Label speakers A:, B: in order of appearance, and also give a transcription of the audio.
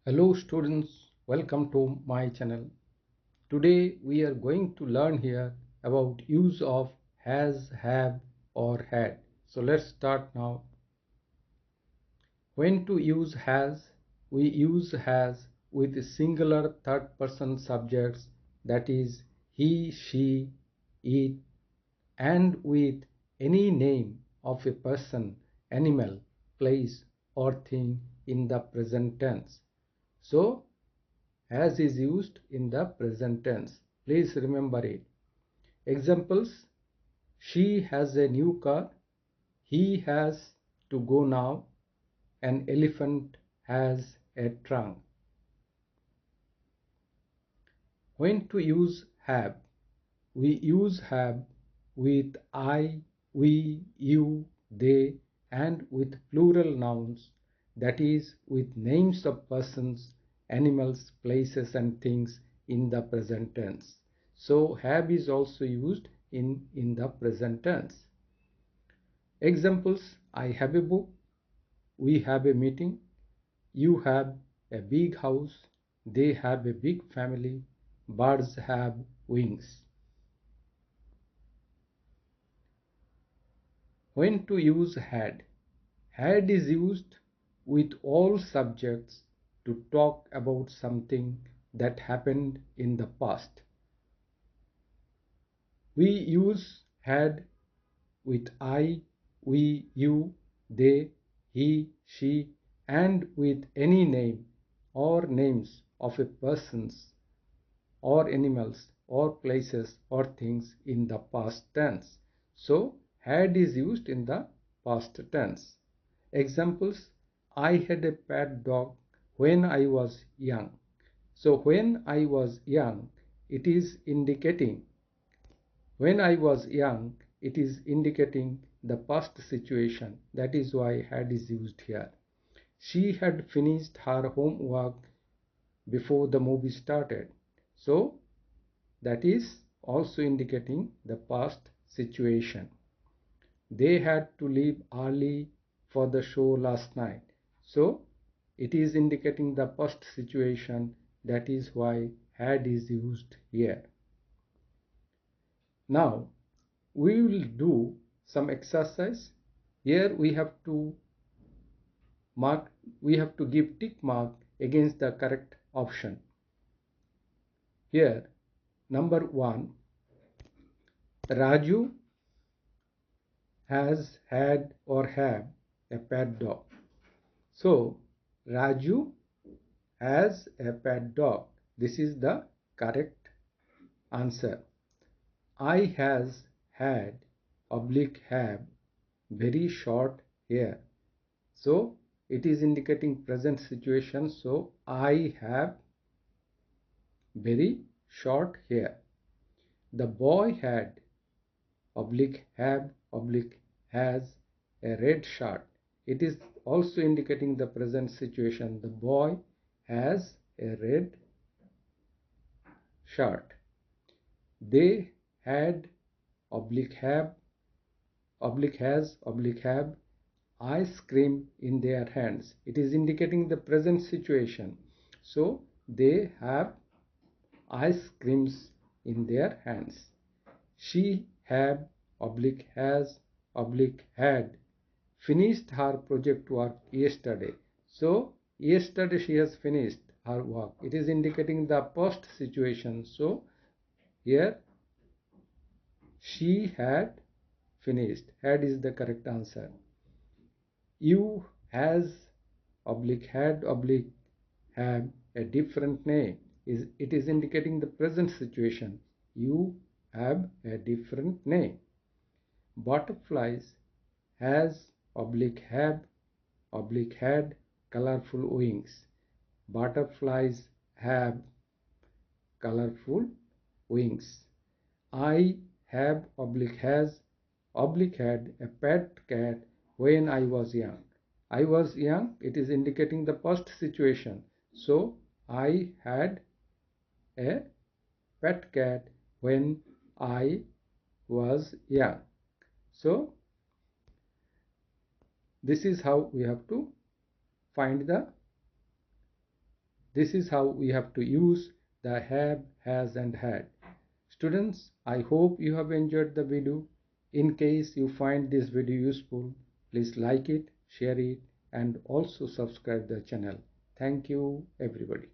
A: Hello students, welcome to my channel. Today we are going to learn here about use of has, have or had. So let's start now. When to use has, we use has with singular third person subjects, that is he, she, it, and with any name of a person, animal, place or thing in the present tense. So has is used in the present tense. Please remember it. Examples: she has a new car, he has to go now, an elephant has a trunk. When to use have, we use have with I, we, you, they, and with plural nouns, that is with names of persons, animals, places and things in the present tense. So have is also used in the present tense. Examples: I have a book, we have a meeting, you have a big house, they have a big family, birds have wings. When to use had. Had is used with all subjects to talk about something that happened in the past. We use had with I, we, you, they, he, she, and with any name or names of a persons or animals or places or things in the past tense. So had is used in the past tense. Examples: I had a pet dog when I was young. So when I was young, it is indicating when I was young, it is indicating the past situation. That is why had is used here. She had finished her homework before the movie started. So that is also indicating the past situation. They had to leave early for the show last night. So it is indicating the past situation. That is why had is used here. Now we will do some exercise. Here we have to give tick mark against the correct option. Here, number 1, Raju has had or have a pet dog. So Raju has a pet dog. This is the correct answer. I has had oblique have very short hair. So it is indicating present situation. So I have very short hair. The boy had oblique have oblique has a red shirt. It is also indicating the present situation. The boy has a red shirt. They had oblique have oblique has oblique have ice cream in their hands. It is indicating the present situation. So they have ice creams in their hands. She had oblique has oblique had finished her project work yesterday. So yesterday she has finished her work. It is indicating the past situation. So here she had finished. Had is the correct answer. You has oblique had oblique have a different name. It is indicating the present situation. You have a different name. Butterflies has oblique have oblique had colorful wings. Butterflies have colorful wings. I have oblique has oblique had a pet cat when I was young. I was young, it is indicating the past situation. So I had a pet cat when I was young. So this is how we have to find the This is how we have to use the have, has and had. Students, I hope you have enjoyed the video. In case you find this video useful, please like it, share it and also subscribe the channel. Thank you everybody.